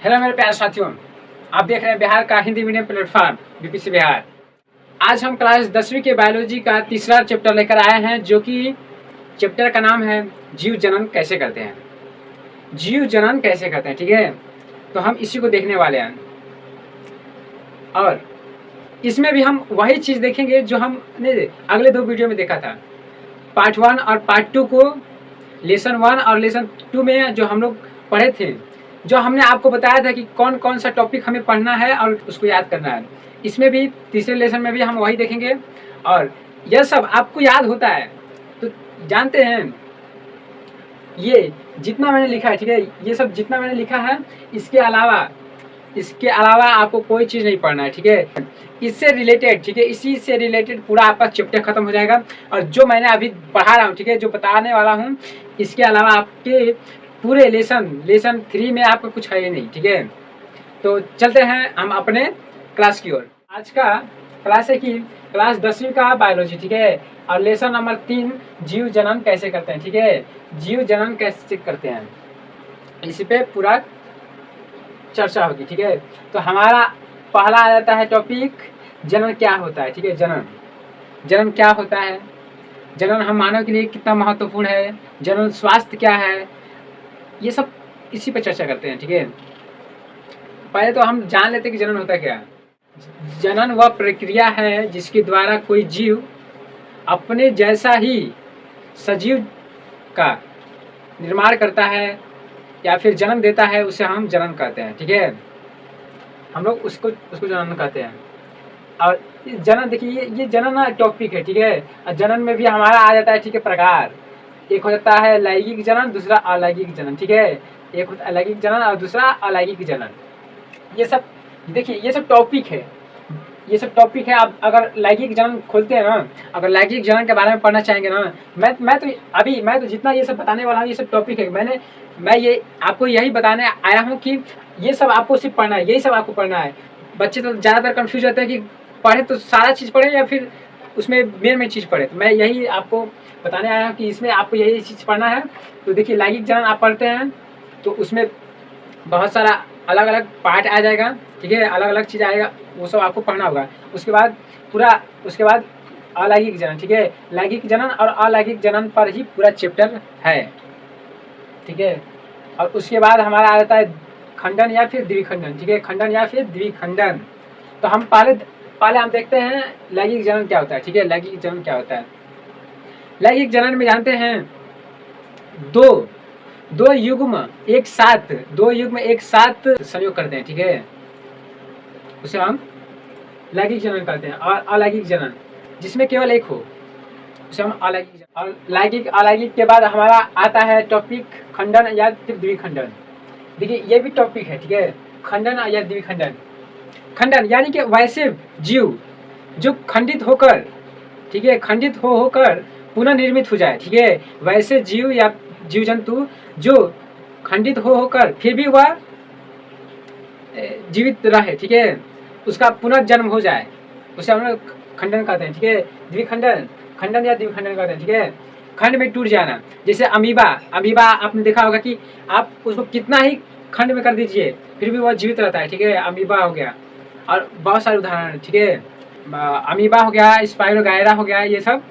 Hello मेरे प्यारे साथियों, आप देख रहे हैं बिहार का Hindi medium platform BPC Bihar. आज हम क्लास 10वीं के बायोलॉजी का तीसरा चैप्टर लेकर आए हैं, जो कि चैप्टर का नाम है जीव जनन कैसे करते हैं। जीव जनन कैसे करते हैं, ठीक है। तो हम इसी को देखने वाले हैं और इसमें भी हम वही चीज़ देखेंगे जो हमने अगले दो वीडियो में देखा था। पार्ट 1 और पार्ट 2 को लेसन 1 और लेसन 2 में जो हम लोग पढ़े थे, जो हमने आपको बताया था कि कौन कौन सा टॉपिक हमें पढ़ना है और उसको याद करना है। इसमें भी तीसरे लेसन में भी हम वही देखेंगे और यह सब आपको याद होता है तो जानते हैं। ये जितना मैंने लिखा है, ठीक है, ये सब जितना मैंने लिखा है, इसके अलावा आपको कोई चीज़ नहीं पढ़ना है, ठीक है। इससे रिलेटेड, ठीक है, इसी से रिलेटेड पूरा आपका चैप्टर खत्म हो जाएगा। और जो मैंने अभी पढ़ा रहा हूँ, ठीक है, जो बताने वाला हूँ, इसके अलावा आपके पूरे लेसन 3 में आपका कुछ है ही नहीं, ठीक है। तो चलते हैं हम अपने क्लास की ओर। आज का क्लास है कि क्लास 10वीं का बायोलॉजी, ठीक है, और लेसन नंबर 3 जीव जनन कैसे करते हैं, ठीक है। जीव जनन कैसे करते हैं, इसी पे पूरा चर्चा होगी, ठीक है। तो हमारा पहला आ जाता है टॉपिक, जनन क्या होता है, ठीक है। जनन क्या होता है, जनन हम मानव के लिए कितना महत्वपूर्ण है, जनन स्वास्थ्य क्या है, ये सब इसी पर चर्चा करते हैं, ठीक है। पहले तो हम जान लेते हैं कि जनन होता क्या है। जनन वह प्रक्रिया है जिसके द्वारा कोई जीव अपने जैसा ही सजीव का निर्माण करता है या फिर जन्म देता है, उसे हम जनन कहते हैं, ठीक है। हम लोग उसको जनन कहते हैं। और जनन देखिए, ये जनन टॉपिक है, ठीक है। और जनन में भी हमारा आ जाता है, ठीक है, प्रकार। एक हो जाता है लैंगिक जनन, दूसरा अलैंगिक जनन, ठीक है। एक होता है लैंगिक जनन और दूसरा अलैंगिक जनन। ये सब देखिए, ये सब टॉपिक है। आप अगर लैंगिक जनन खोलते हैं ना, अगर लैंगिक जनन के बारे में पढ़ना चाहेंगे ना, मैं तो जितना ये सब बताने वाला हूँ, ये सब टॉपिक है। मैं ये आपको यही बताने आया हूँ कि ये सब आपको सिर्फ पढ़ना है, यही सब आपको पढ़ना है। बच्चे तो ज़्यादातर कन्फ्यूज होते हैं कि पढ़े तो सारा चीज़ पढ़े या फिर उसमें मेन चीज़ पढ़े। तो मैं यही आपको बताने आया हूँ कि इसमें आपको यही चीज़ पढ़ना है। तो देखिए, लैंगिक जनन आप पढ़ते हैं तो उसमें बहुत सारा अलग अलग पार्ट आ जाएगा, ठीक है, अलग अलग चीज़ आएगा, वो सब आपको पढ़ना होगा। उसके बाद अलैंगिक जनन, ठीक है। लैंगिक जनन और अलैंगिक जनन पर ही पूरा चैप्टर है, ठीक है। और उसके बाद हमारा आ जाता है खंडन या फिर द्विखंडन, ठीक है, खंडन या फिर द्विखंडन। तो हम पहले हम देखते हैं लैंगिक जनन क्या होता है, ठीक है। लैंगिक जनन क्या होता है, लैंगिक जनन में जानते हैं दो युग्म एक साथ संयोग करते हैं, ठीक है, उसे हम लैंगिक जनन कहते हैं। और अलैंगिक जनन जिसमें केवल एक हो, उसे हम अलैंगिक जनन। और अलैंगिक के बाद हमारा आता है टॉपिक खंडन या फिर द्विखंडन। देखिए, ये भी टॉपिक है, ठीक है, खंडन या द्विखंडन। खंडन यानी कि वैसे जीव जो खंडित होकर, ठीक है, खंडित होकर पुनः निर्मित हो जाए, ठीक है, वैसे जीव या जीव जंतु जो खंडित होकर फिर भी वह जीवित रहे, ठीक है, उसका पुनर्जन्म हो जाए, उसे हम लोग खंडन कहते हैं, ठीक है। द्विखंडन, खंडन या द्विखंडन कहते हैं, ठीक है। खंड में टूट जाना, जैसे अमीबा आपने देखा होगा कि आप उसको कितना ही खंड में कर दीजिए फिर भी वह जीवित रहता है, ठीक है, अमीबा हो गया। और बहुत सारे उदाहरण, ठीक है, अमीबा हो गया, स्पाइरोगायरा हो गया, ये सब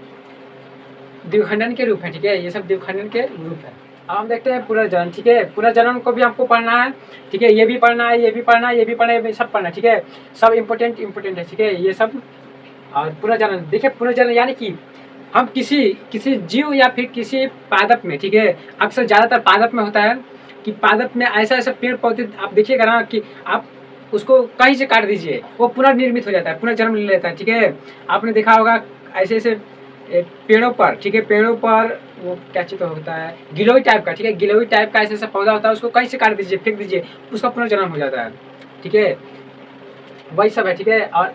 द्विखंडन के रूप है, ठीक है, ये सब द्विखंडन के रूप है। अब हम देखते हैं पुनर्जनन, ठीक है। पुनर्जनन को भी हमको पढ़ना है, ठीक है, ये भी पढ़ना है, ये भी पढ़ना है, ये भी पढ़ना है, सब पढ़ना है, ठीक है, सब इम्पोर्टेंट है, ठीक है, ये सब। और पुनर्जनन देखिए, पुनर्जनन यानी कि हम किसी जीव या फिर किसी पादप में, ठीक है, अक्सर ज़्यादातर पादप में होता है कि पादप में ऐसा पेड़ पौधे आप देखिएगा ना कि आप उसको कहीं से काट दीजिए, वो पुनर्निर्मित हो जाता है, पुनर्जन्म ले लेता है, ठीक है। आपने देखा होगा ऐसे पेड़ों पर, ठीक है, पेड़ों पर वो क्या चीज होता है, गिलोई टाइप का, ठीक है, गिलोई टाइप का ऐसा पौधा होता है, उसको कहीं से काट दीजिए, फेंक दीजिए, उसका पुनर्जन्म हो जाता है, ठीक है, वही सब है, ठीक है। और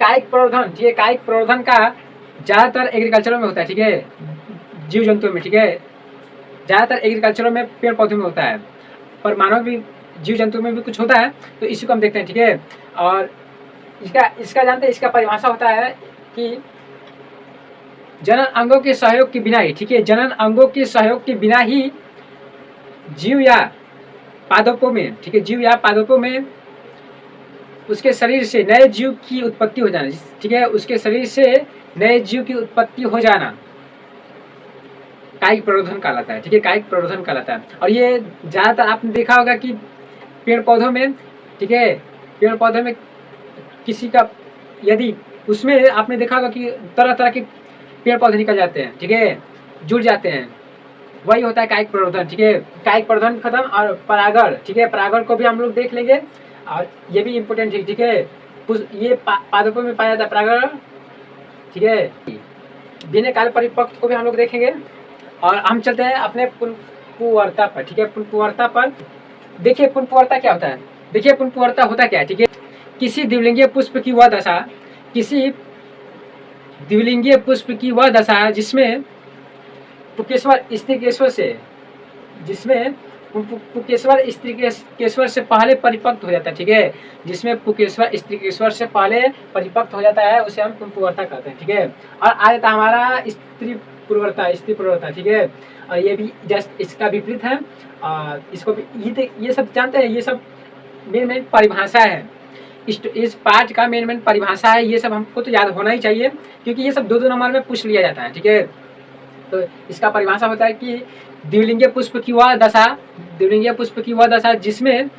कायिक प्रवर्धन, ठीक है, कायिक प्रवर्धन का ज़्यादातर एग्रीकल्चर में होता है, ठीक है, जीव जंतुओं में, ठीक है, ज़्यादातर एग्रीकल्चर में पेड़ पौधों में होता है, पर मानव भी जीव जंतु में भी कुछ होता है, तो इसी को हम देखते हैं, ठीक है। और इसका जानते हैं, इसका परिभाषा होता है कि जनन अंगों के सहयोग के बिना ही, ठीक है, जनन अंगों के सहयोग के बिना ही जीव या पादपों में, ठीक है, जीव या पादपों में उसके शरीर से नए जीव की उत्पत्ति हो जाना, ठीक है, उसके शरीर से नए जीव की उत्पत्ति हो जाना कायिक प्रवर्धन कहलाता है, ठीक है, कायिक प्रवर्धन कहलाता है। और ये ज्यादातर आपने देखा होगा कि पेड़ पौधों में, ठीक है, पेड़ पौधों में किसी का यदि उसमें आपने देखा होगा कि तरह तरह के पेड़ पौधे निकल जाते हैं, ठीक है, जुड़ जाते हैं, वही होता है कायिक प्रवर्धन, ठीक है। कायिक प्रवर्धन खत्म। और परागण, ठीक है, परागण को भी हम लोग देख लेंगे और ये भी इम्पोर्टेंट है, ठीक है, ये पादपों में पाया जाता है परागण, ठीक है। बिना काल परिपक्व को भी हम लोग देखेंगे। और हम चलते हैं अपने पुनपुवर्ता पर, ठीक है, पुनपुवर्ता पर। देखिए पुनपुवर्ता क्या होता है, देखिए पुनपुवर्ता होता क्या है, ठीक है, किसी द्विलिंगीय पुष्प की वह दशा, किसी द्विलिंगीय पुष्प की वह दशा जिसमें पुकेश्वर स्त्रीकेश्वर से, जिसमें पुकेश्वर स्त्रीकेश्वर से पहले परिपक्व हो जाता है, ठीक है, जिसमें पुकेश्वर स्त्रीकेश्वर से पहले परिपक्व हो जाता है उसे हम पुनपुवर्ता कहते हैं, ठीक है। और आ जाता है हमारा स्त्री पुनर्वरता, ठीक है। और ये भी जस्ट इसका विपरीत है। इसको भी ये सब जानते हैं, ये सब मेन परिभाषा है, इस पाठ का मेन परिभाषा है। ये सब हमको तो याद होना ही चाहिए क्योंकि ये सब 2-2 नंबर में पूछ लिया जाता है, ठीक है। तो इसका परिभाषा होता है कि द्विलिंगीय पुष्प की वह दशा, द्विलिंगीय पुष्प की वह दशा जिसमें,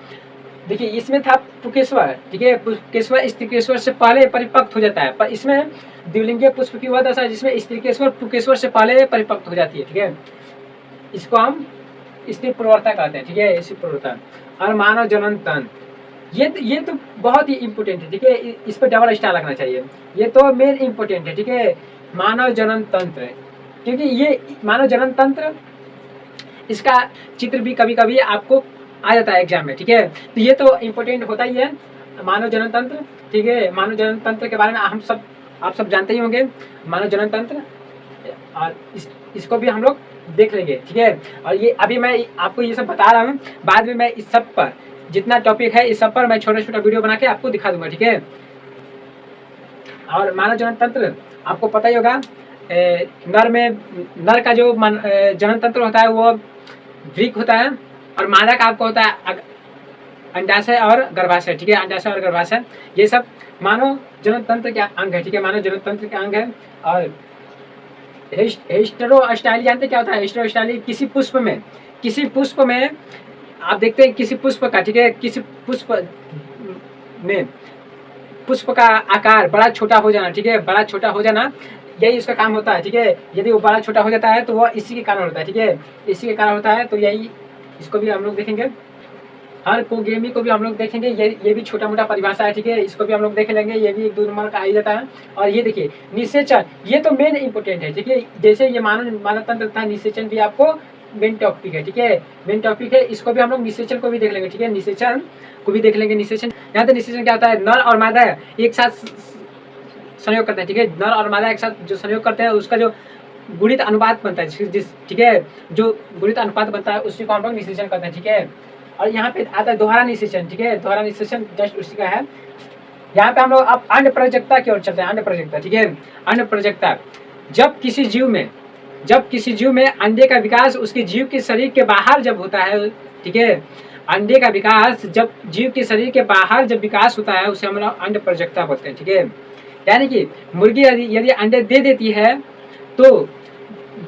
देखिए इसमें था पुकेश्वर, ठीक है, पुकेश्वर स्त्रीकेश्वर से पहले परिपक्व हो जाता है, पर इसमें द्विलिंगीय पुष्प की वह दशा जिसमें स्त्रीकेश्वर पुकेश्वर से पहले परिपक्व हो जाती है, ठीक है। इसको हम स्त्री प्रवर्ता कहते हैं, ठीक है, स्त्री प्रवर्ता। और मानव जनन तंत्र, ये तो बहुत ही इम्पोर्टेंट है, ठीक है, इस पर डबल स्टार लगना चाहिए, ये तो मेन इम्पोर्टेंट है, ठीक है। मानव जनन तंत्र, क्योंकि ये मानव जनन तंत्र, इसका चित्र भी कभी कभी आपको आ जाता है एग्जाम में, ठीक है। तो ये तो इम्पोर्टेंट होता ही है मानव जनन तंत्र, ठीक है। मानव जनन तंत्र के बारे में आप सब जानते ही होंगे, मानव जनन तंत्र। और इसको भी हम लोग देख लेंगे, ठीक है। और ये अभी मैं आपको ये सब बता रहा हूँ, बाद में मैं इस सब पर जितना टॉपिक है इस सब पर मैं छोटा छोटा वीडियो बना के आपको दिखा दूंगा, ठीक है। और मानव जनन तंत्र आपको पता ही होगा, नर का जो जनन तंत्र होता है वो वृक्क होता है, और मादा का आपको होता है अंडाशय और गर्भाशय, ठीक है, अंडाशय और गर्भाशय। ये सब मानव जनन तंत्र के अंग है, ठीक है, मानव जनन तंत्र के अंग है। और हेस्टेरोस्टाइली जानते क्या होता है? हेस्टेरोस्टाइली किसी पुष्प में आप देखते हैं किसी पुष्प का, ठीक है, किसी पुष्प में पुष्प का आकार बड़ा छोटा हो जाना, ठीक है, बड़ा छोटा हो जाना, यही उसका काम होता है, ठीक है। यदि वो बड़ा छोटा हो जाता है तो वो इसी के कारण होता है, ठीक है, इसी के कारण होता है। तो यही इसको भी हम लोग देखेंगे। और कोगेमी को भी हम लोग देखेंगे, ये भी छोटा मोटा परिभाषा है, ठीक है, इसको भी हम लोग देख लेंगे, ये भी 1-2 नंबर का आ ही जाता है। और ये देखिए निषेचन, ये तो मेन इंपॉर्टेंट है, ठीक है, जैसे ये मानव तंत्र था, निषेचन भी आपको मेन टॉपिक है, ठीक है, मेन टॉपिक है। इसको भी हम लोग निषेचन को भी देख लेंगे, ठीक है, निषेचन को भी देख लेंगे। निषेचन, यहाँ पे निषेचन क्या होता है? नर और मादा एक साथ संयोग करते हैं, ठीक है, नर और मादा एक साथ जो संयोग करते हैं उसका जो गुणित अनुपात बनता है, ठीक है, जो गुणित अनुपात बनता है उसी को हम लोग निषेचन करते हैं, ठीक है। और यहाँ पे आता है दोहरा निषेचन, ठीक है, दोहरा निषेचन जस्ट उसी का है। यहाँ पे हम लोग अब अंड प्रजक्ता की ओर चलते हैं, अंड प्रजक्ता, ठीक है, अंड प्रजक्ता। जब किसी जीव में अंडे का विकास उसके जीव के शरीर के बाहर जब होता है, ठीक है, अंडे का विकास जब जीव के शरीर के बाहर जब विकास होता है उसे हम लोग अंड प्रजक्ता बोलते हैं, ठीक है। यानी कि मुर्गी यदि अंडे दे देती है तो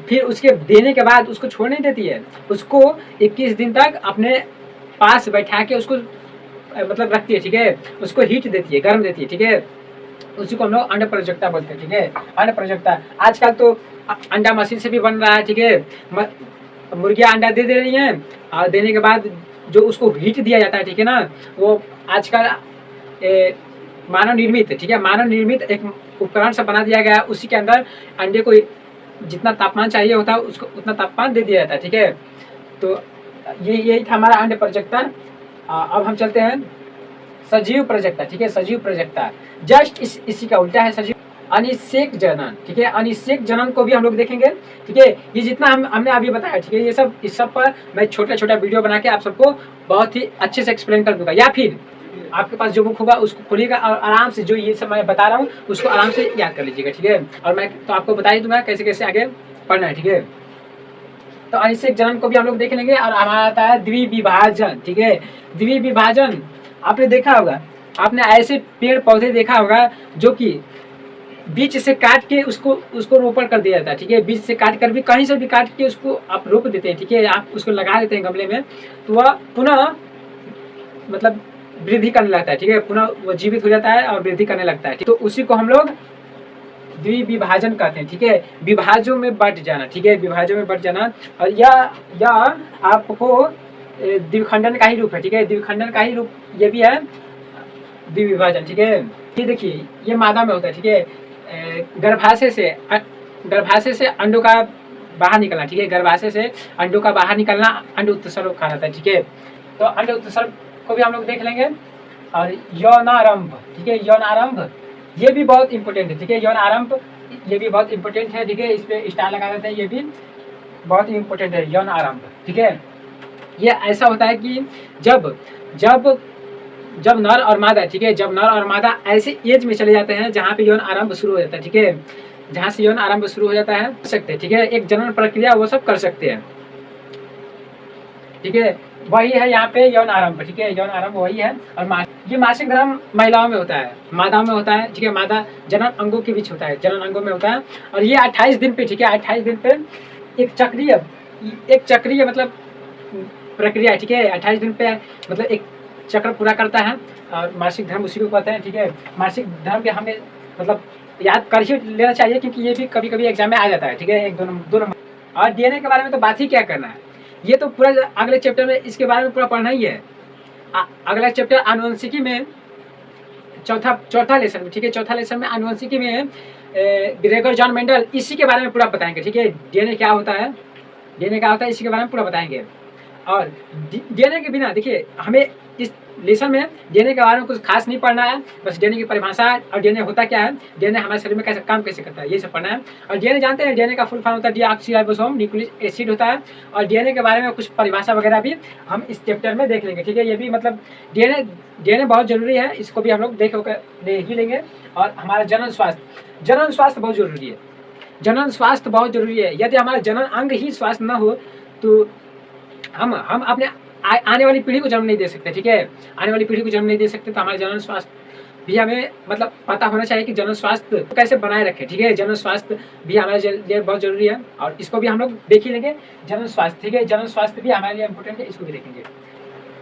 फिर उसके देने के बाद उसको छोड़ नहीं देती है, उसको 21 दिन तक अपने पास बैठा के उसको मतलब रखती है, ठीक है, उसको हीट देती है, गर्म देती है, ठीक है, उसी को हम लोग अंड प्रजक्ता बोलते हैं, ठीक है, अंड प्रजक्ता। आजकल तो अंडा मशीन से भी बन रहा है, ठीक है, मुर्गियाँ अंडा दे रही हैं और देने के बाद जो उसको हीट दिया जाता है, ठीक है ना, वो आजकल मानव निर्मित, ठीक है, मानव निर्मित एक उपकरण से बना दिया गया है, उसी के अंदर अंडे को जितना तापमान चाहिए होता है उसको उतना तापमान दे दिया जाता है, ठीक है। तो यही था हमारा अंड प्रजक्ता। अब हम चलते हैं सजीव प्रजक्ता, ठीक है, सजीव प्रजक्ता जस्ट इसी का उल्टा है सजीव। अनिषेक जनन, ठीक है, अनिषेक जनन को भी हम लोग देखेंगे, ठीक है। ये जितना हमने अभी बताया, ठीक है, ये सब इस सब पर मैं छोटा छोटा वीडियो बना के आप सबको बहुत ही अच्छे से एक्सप्लेन कर दूंगा, या फिर आपके पास जो बुक होगा उसको खोलिएगा और आराम से जो ये सब मैं बता रहा हूँ उसको आराम से याद कर लीजिएगा, ठीक है। और मैं तो आपको बता ही दूंगा कैसे कैसे आगे पढ़ना है, ठीक है। तो अनिषेक जनन को भी हम लोग देख लेंगे। और हमारा आता है द्विविभाजन, ठीक है। द्विविभाजन आपने देखा होगा, आपने ऐसे पेड़ पौधे देखा होगा जो कि बीच से काट के उसको रोपण कर दिया जाता है, ठीक है। बीच से काट कर भी, कहीं से भी काट के उसको आप रोप देते हैं, ठीक है। आप उसको लगा देते हैं गमले में, तो वह पुनः मतलब वृद्धि करने लगता है, ठीक है। पुनः वो जीवित हो जाता है और वृद्धि करने लगता है, तो उसी को हम लोग द्विविभाजन कहते हैं, ठीक है। विभाजों में बट जाना, ठीक है, विभाजों में बट जाना। और यह आपको द्विखंडन का ही रूप है, ठीक है। द्विखंडन का ही रूप ये भी है, द्विविभाजन, ठीक है। ये देखिए, ये मादा में होता है, ठीक है। गर्भाशय से अंडों का बाहर निकलना, ठीक है। गर्भाशय से अंडों का बाहर निकलना अंड उत्सर्ग कहा जाता है, ठीक है। तो अंड उत्सर्ग को भी हम लोग देख लेंगे। और यौनारंभ, ठीक है, यौनारंभ ये भी बहुत इंपॉर्टेंट है, ठीक है। यौनारंभ ये भी बहुत इंपॉर्टेंट है, ठीक है। इस पे स्टार लगा देते हैं, ये भी बहुत ही इंपॉर्टेंट है यौनारंभ, ठीक है। ये ऐसा होता है कि जब जब जब नर और मादा, ठीक है, जब नर और मादा ऐसे एज में चले जाते हैं जहाँ पे यौन आरंभ शुरू हो जाता है, ठीक है। जहाँ से यौन आरंभ शुरू हो जाता है, सकते हैं, ठीक है। एक जनन प्रक्रिया वो सब कर सकते हैं, ठीक है। वही है यहाँ पे यौन आरंभ, ठीक है। यौन आरंभ वही है। और ये मासिक धर्म महिलाओं में होता है, मादा में होता है, ठीक है। मादा जनन अंगों के बीच होता है, जनन अंगों में होता है। और ये 28 दिन पे, ठीक है, 28 दिन पे एक चक्रीय मतलब प्रक्रिया, ठीक है। 28 दिन पे मतलब एक चक्र पूरा करता है। और मासिक धर्म उसी को कहते हैं, ठीक है। मासिक धर्म के हमें मतलब याद कर ही लेना चाहिए, क्योंकि ये भी कभी कभी एग्जाम में आ जाता है, ठीक है। एक दो नंबर। और डीएनए के बारे में तो बात ही क्या करना है, ये तो पूरा अगले चैप्टर में इसके बारे में पूरा पढ़ना ही है। अगला चैप्टर आनुवंशिकी में चौथा लेसन में, ठीक है। चौथा लेसन में आनुवंशिकी में ग्रेगर जॉन मेंडल इसी के बारे में पूरा बताएंगे, ठीक है। डीएनए क्या होता है, इसी के बारे में पूरा बताएंगे। और डीएनए के बिना देखिए, हमें इस लेसन में डीएनए के बारे में कुछ खास नहीं पढ़ना है, बस डीएनए की परिभाषा और डीएनए होता क्या है, डीएनए हमारे शरीर में कैसे काम कैसे करता है, ये सब पढ़ना है। और डीएनए जानते हैं, डीएनए का फुल फॉर्म होता है डीऑक्सीराइबोसोम न्यूक्लिक एसिड होता है। और डीएनए के बारे में कुछ परिभाषा वगैरह भी हम इस चैप्टर में देख लेंगे, ठीक है। ये भी मतलब डीएनए बहुत जरूरी है, इसको भी हम लोग देख ही लेंगे। और हमारा जनन स्वास्थ्य बहुत जरूरी है, जनन स्वास्थ्य बहुत जरूरी है। यदि हमारा जनन अंग ही स्वास्थ्य न हो तो हम अपने आने वाली पीढ़ी को जन्म नहीं दे सकते, ठीक है। आने वाली पीढ़ी को जन्म नहीं दे सकते, तो हमारे जनन स्वास्थ्य भी हमें मतलब पता होना चाहिए कि जनन स्वास्थ्य कैसे बनाए रखें, ठीक है। जनन स्वास्थ्य भी हमारे लिए बहुत जरूरी है, और इसको भी हम लोग देख ही लेंगे। जनन स्वास्थ्य, ठीक है, जनन स्वास्थ्य भी हमारे लिए इम्पोर्टेंट है, इसको भी देखेंगे।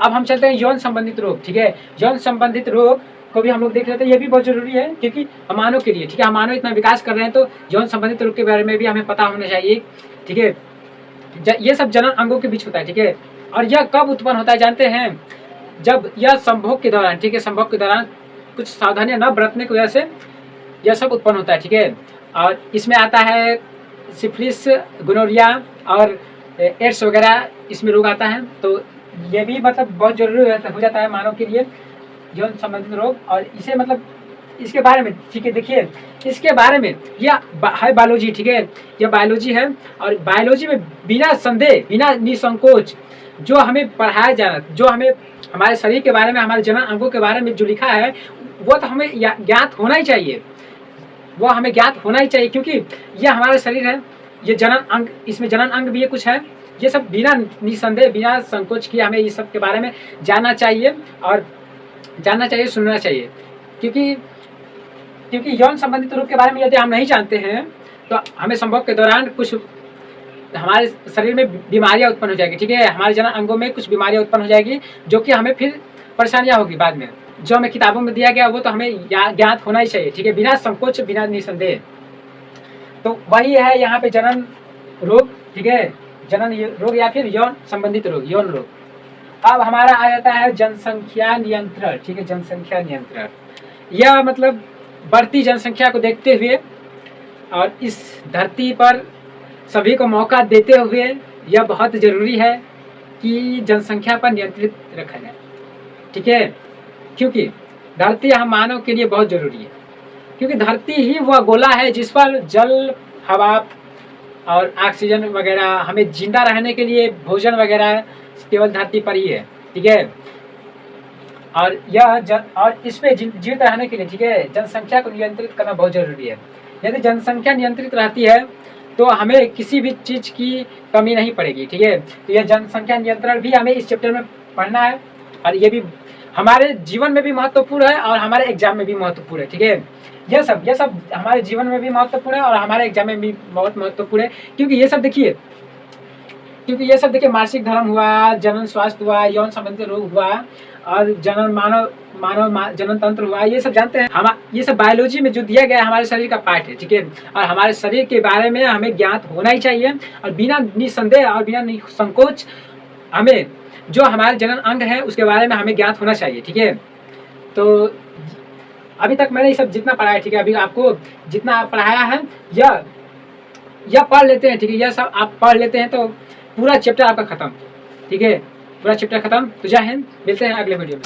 अब हम चलते हैं यौन संबंधित रोग, ठीक है। यौन संबंधित रोग को भी हम लोग देख लेते हैं, ये भी बहुत जरूरी है, क्योंकि मानव के लिए, ठीक है, मानव इतना विकास कर रहे हैं, तो यौन संबंधित रोग के बारे में भी हमें पता होना चाहिए, ठीक है। ये सब जनन अंगों के बीच होता है, ठीक है। और यह कब उत्पन्न होता है जानते हैं, जब यह संभोग के दौरान, ठीक है, संभोग के दौरान कुछ सावधानियां न बरतने की वजह से यह सब उत्पन्न होता है, ठीक है। और इसमें आता है सिफिलिस, गोनोरिया और एड्स वगैरह, इसमें रोग आता है। तो ये भी मतलब बहुत जरूरी हो जाता है मानव के लिए, यौन संबंधित रोग। और इसे मतलब इसके बारे में, ठीक है, देखिए इसके बारे में यह है बायोलॉजी, ठीक है, यह बायोलॉजी है। और बायोलॉजी में बिना संदेह, बिना निसंकोच जो हमें पढ़ाया जाना, जो हमें हमारे शरीर के बारे में, हमारे जनन अंगों के बारे में जो लिखा है, वो तो हमें ज्ञात होना ही चाहिए, वो हमें ज्ञात होना ही चाहिए, क्योंकि यह हमारा शरीर है, ये जनन अंग, इसमें जनन अंग भी ये कुछ है। ये सब बिना निसंदेह, बिना संकोच किए हमें ये सब के बारे में जानना चाहिए, और जानना चाहिए, सुनना चाहिए। क्योंकि यौन संबंधित रोग के बारे में यदि हम नहीं जानते हैं, तो हमें संभोग के दौरान कुछ हमारे शरीर में बीमारियां उत्पन्न हो जाएगी, ठीक है। हमारे जनन अंगों में कुछ बीमारियां उत्पन्न हो जाएगी, जो कि हमें फिर परेशानियां होगी बाद में। जो हमें किताबों में दिया गया वो तो हमें ज्ञात होना ही चाहिए, ठीक है, बिना संकोच, बिना निसंदेह। तो वही है यहाँ पे जनन रोग, ठीक है, जनन रोग या फिर यौन संबंधित रोग, यौन रोग। अब हमारा आ जाता है जनसंख्या नियंत्रण, ठीक है, जनसंख्या नियंत्रण। यह मतलब बढ़ती जनसंख्या को देखते हुए और इस धरती पर सभी को मौका देते हुए यह बहुत जरूरी है कि जनसंख्या पर नियंत्रित रखा जाए, ठीक है। क्योंकि धरती हम मानव के लिए बहुत जरूरी है, क्योंकि धरती ही वह गोला है जिस पर जल, हवा और ऑक्सीजन वगैरह, हमें जिंदा रहने के लिए भोजन वगैरह केवल धरती पर ही है, ठीक है। और इस पे जीवित रहने के लिए, ठीक है, जनसंख्या को नियंत्रित करना बहुत जरूरी है। यदि जनसंख्या नियंत्रित रहती है तो हमें किसी भी चीज़ की कमी नहीं पड़ेगी, ठीक है। तो यह जनसंख्या नियंत्रण भी हमें इस चैप्टर में पढ़ना है, और ये भी हमारे जीवन में भी महत्वपूर्ण है और हमारे एग्जाम में भी महत्वपूर्ण है, ठीक है। यह सब हमारे जीवन में भी महत्वपूर्ण है और हमारे एग्जाम में भी बहुत महत्वपूर्ण है, क्योंकि ये सब देखिए मासिक धर्म हुआ, जनन स्वास्थ्य हुआ, यौन संबंधी रोग हुआ, और जनन मानव जनन तंत्र हुआ, ये सब जानते हैं हम। ये सब बायोलॉजी में जो दिया गया है हमारे शरीर का पार्ट है, ठीक है। और हमारे शरीर के बारे में हमें ज्ञात होना ही चाहिए, और बिना निसंदेह और बिना संकोच हमें जो हमारे जनन अंग है उसके बारे में हमें ज्ञात होना चाहिए, ठीक है। तो अभी तक मैंने ये सब जितना पढ़ाया, ठीक है, अभी आपको जितना पढ़ाया है यह पढ़ लेते हैं, ठीक है। यह सब आप पढ़ लेते हैं तो पूरा चैप्टर आपका खत्म, ठीक है, पूरा चैप्टर खत्म। तो जय हिंद, मिलते हैं अगले वीडियो में।